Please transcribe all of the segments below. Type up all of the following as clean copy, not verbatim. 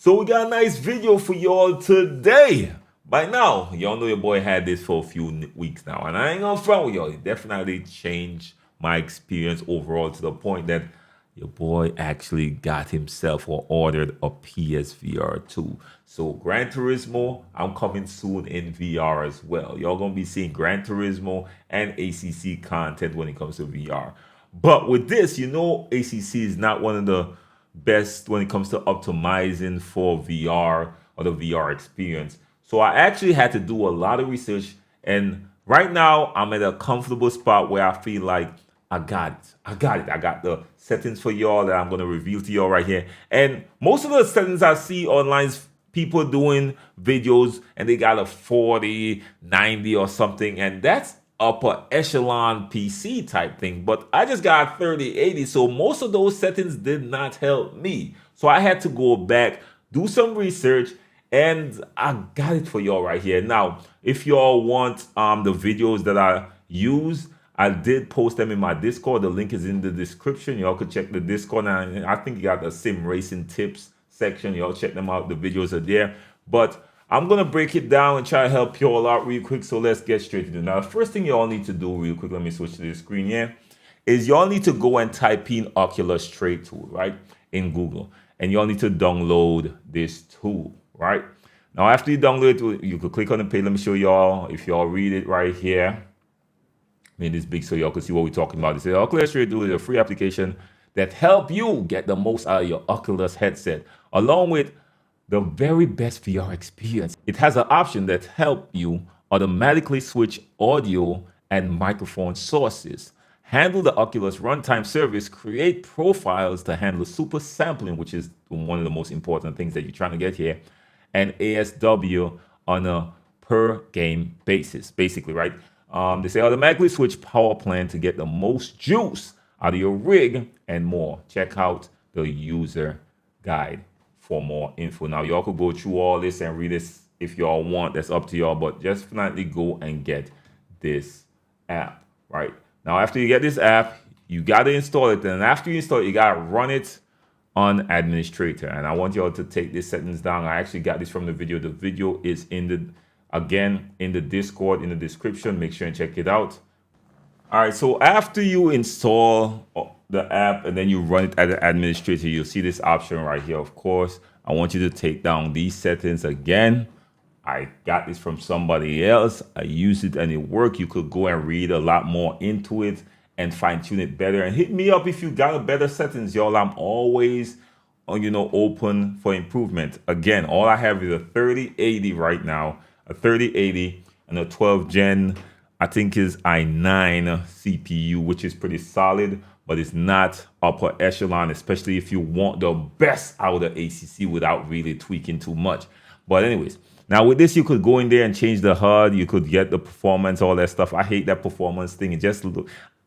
So we got a nice video for y'all today. By now, y'all know your boy had this for a few weeks now, and I ain't gonna front with y'all. It definitely changed my experience overall to the point that your boy actually got himself or ordered a PSVR 2. So Gran Turismo, I'm coming soon in VR as well. Y'all gonna be seeing Gran Turismo and ACC content when it comes to VR. But with this, you know, ACC is not one of the best when it comes to optimizing for VR or the VR experience. So I actually had to do a lot of research, and right now I'm at a comfortable spot where I feel like I got it. I got it. I got the settings for y'all that I'm going to reveal to y'all right here. And most of the settings I see online is people doing videos and they got a 40, 90 or something, and that's upper echelon PC type thing. But I just got 30, 80, so most of those settings did not help me. So I had to go back, do some research, and I got it for y'all right here. Now, if y'all want the videos that I use, I did post them in my Discord. The link is in the description. Y'all could check the Discord, and I think you got the sim racing tips section. Y'all check them out. The videos are there. But I'm gonna break it down and try to help y'all out real quick. So let's get straight into it. Now, the first thing y'all need to do real quick, let me switch to the screen here, is y'all need to go and type in Oculus Trade Tool, right, in Google. And y'all need to download this tool, right? Now, after you download it, you could click on the page. Let me show y'all. If y'all read it right here, made this big so y'all can see what we're talking about. It says Oculus Trade Tool is a free application that help you get the most out of your Oculus headset, along with the very best VR experience. It has an option that help you automatically switch audio and microphone sources, handle the Oculus runtime service, create profiles to handle super sampling, which is one of the most important things that you're trying to get here, and ASW on a per game basis, basically, right? They say automatically switch power plan to get the most juice out of your rig and more. Check out the user guide for more info. Now, y'all could go through all this and read this if y'all want. That's up to y'all, but just definitely go and get this app, right? Now, after you get this app, you got to install it. And after you install it, you got to run it on administrator. And I want y'all to take these settings down. I actually got this from the video. The video is in the Discord, in the description. Make sure and check it out. All right, so after you install the app and then you run it as an administrator, you'll see this option right here. Of course, I want you to take down these settings again. I got this from somebody else. I use it and it worked. You could go and read a lot more into it and fine tune it better. And hit me up if you got a better settings, y'all. I'm always, open for improvement. Again, all I have is a 3080 right now, a 3080 and a 12 Gen. I think is i9 CPU, which is pretty solid, but it's not upper echelon, especially if you want the best out of ACC without really tweaking too much. But anyways, now with this, you could go in there and change the HUD. You could get the performance, all that stuff. I hate that performance thing. It just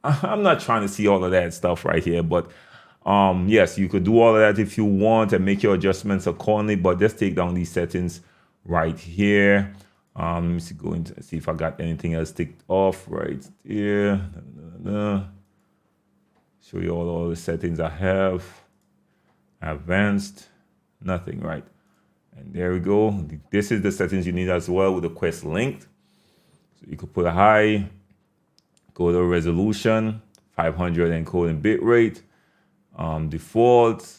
I'm not trying to see all of that stuff right here, but yes, you could do all of that if you want and make your adjustments accordingly, but just take down these settings right here. Let me see, go into see if I got anything else ticked off right here. Show you all the settings I have. Advanced, nothing, right? And there we go. This is the settings you need as well with the Quest linked. So you could put a high, go to resolution, 500 encoding bitrate, default,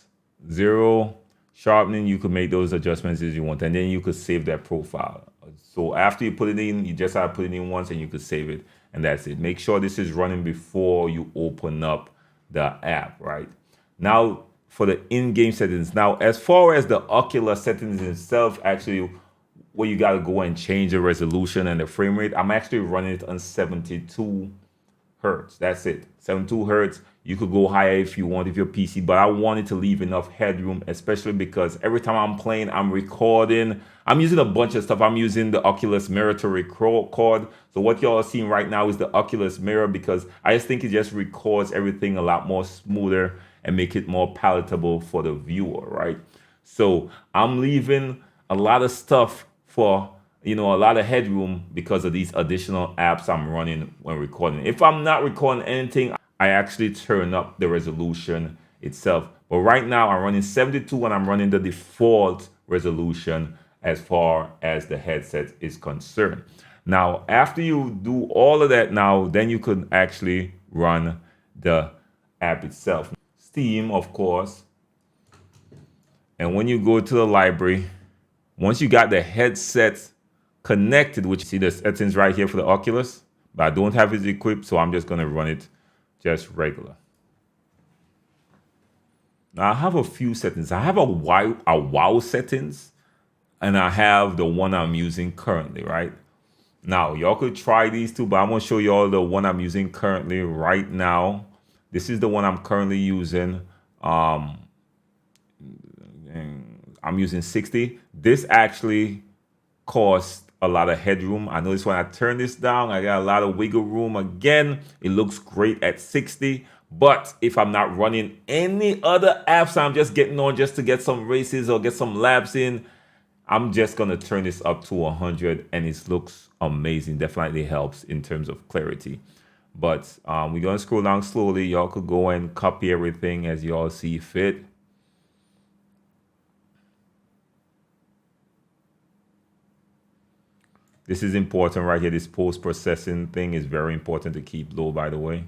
0, sharpening. You could make those adjustments as you want, and then you could save that profile. So after you put it in, you just have to put it in once and you could save it, and that's it. Make sure this is running before you open up the app, right? Now for the in-game settings. Now, as far as the Oculus settings itself, actually, where you got to go and change the resolution and the frame rate, I'm actually running it on 72 hertz. That's it, 72 hertz. You could go higher if you want, if you're PC, but I wanted to leave enough headroom, especially because every time I'm playing, I'm recording. I'm using a bunch of stuff. I'm using the Oculus Mirror to record. So what y'all are seeing right now is the Oculus Mirror, because I just think it just records everything a lot more smoother and make it more palatable for the viewer, right? So I'm leaving a lot of stuff for a lot of headroom because of these additional apps I'm running when recording. If I'm not recording anything, I actually turn up the resolution itself. But right now I'm running 72 and I'm running the default resolution as far as the headset is concerned. Now, after you do all of that now, then you could actually run the app itself. Steam, of course. And when you go to the library, once you got the headset connected, which you see the settings right here for the Oculus, but I don't have it equipped, so I'm just going to run it just regular. Now I have a few settings. I have a wow settings, and I have the one I'm using currently, right? Now y'all could try these two, but I'm gonna show y'all the one I'm using currently right now. This is the one I'm currently using. I'm using 60. This actually costs a lot of headroom. I notice when I turn this down, I got a lot of wiggle room. Again, it looks great at 60. But if I'm not running any other apps, I'm just getting on just to get some races or get some laps in, I'm just going to turn this up to 100, and it looks amazing. Definitely helps in terms of clarity. But we're going to scroll down slowly. Y'all could go and copy everything as y'all see fit. This is important right here. This post-processing thing is very important to keep low, by the way.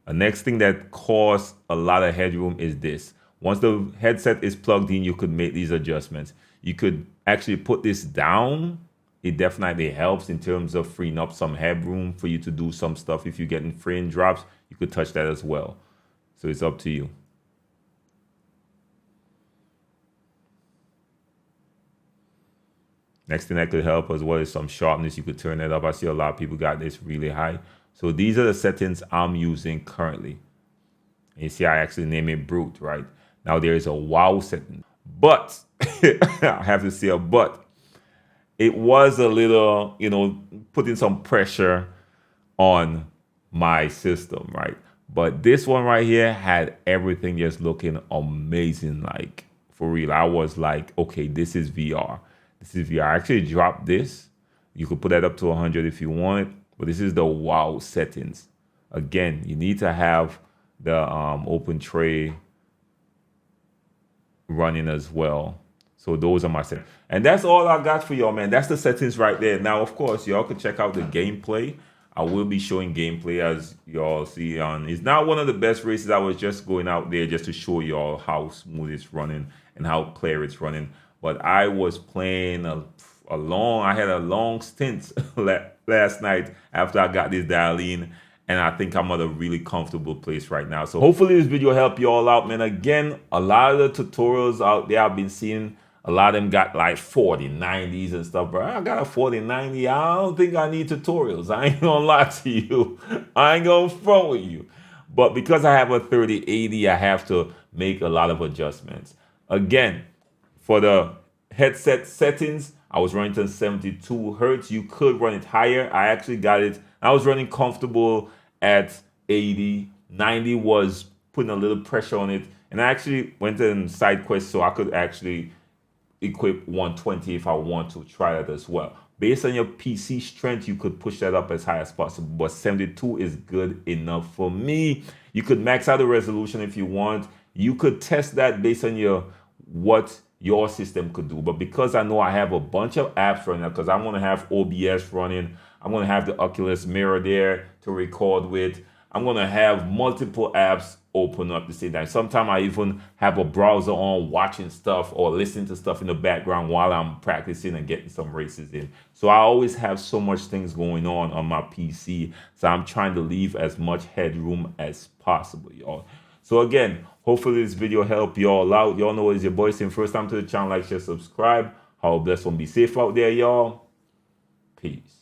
The next thing that costs a lot of headroom is this. Once the headset is plugged in, you could make these adjustments. You could actually put this down. It definitely helps in terms of freeing up some headroom for you to do some stuff. If you're getting frame drops, you could touch that as well. So it's up to you. Next thing that could help as well is some sharpness. You could turn it up. I see a lot of people got this really high. So these are the settings I'm using currently. And you see I actually name it brute, right? Now there is a wow setting. But, I have to say a but. It was a little, putting some pressure on my system, right? But this one right here had everything just looking amazing, like for real. I was like, okay, this is VR. This is VR. I actually dropped this. You could put that up to 100 if you want, but this is the wow settings. Again, you need to have the open tray running as well. So those are my settings. And that's all I got for y'all, man. That's the settings right there. Now, of course, y'all can check out the gameplay. I will be showing gameplay as y'all see on. It's not one of the best races. I was just going out there just to show y'all how smooth it's running and how clear it's running. But I was playing I had a long stint last night after I got this dial in, and I think I'm at a really comfortable place right now. So hopefully this video help you all out, man. Again, a lot of the tutorials out there I've been seeing, a lot of them got like 4090s and stuff, bro. I got a 4090. I don't think I need tutorials. I ain't gonna lie to you. I ain't gonna front with you. But because I have a 3080, I have to make a lot of adjustments. Again, for the headset settings, I was running to 72 hertz. You could run it higher. I actually got it. I was running comfortable at 80. 90 was putting a little pressure on it. And I actually went in side quest so I could actually equip 120 if I want to try that as well. Based on your PC strength, you could push that up as high as possible, but 72 is good enough for me. You could max out the resolution if you want. You could test that based on what your system could do. But because I know I have a bunch of apps running, because I'm going to have OBS running, I'm going to have the Oculus Mirror there to record with, I'm going to have multiple apps open up at the same time. Sometimes I even have a browser on watching stuff or listening to stuff in the background while I'm practicing and getting some races in. So I always have so much things going on my PC. So I'm trying to leave as much headroom as possible, y'all. So again, hopefully this video helped y'all out. Y'all know it's your boy saying first time to the channel, like, share, subscribe. How blessed one, be safe out there, y'all. Peace.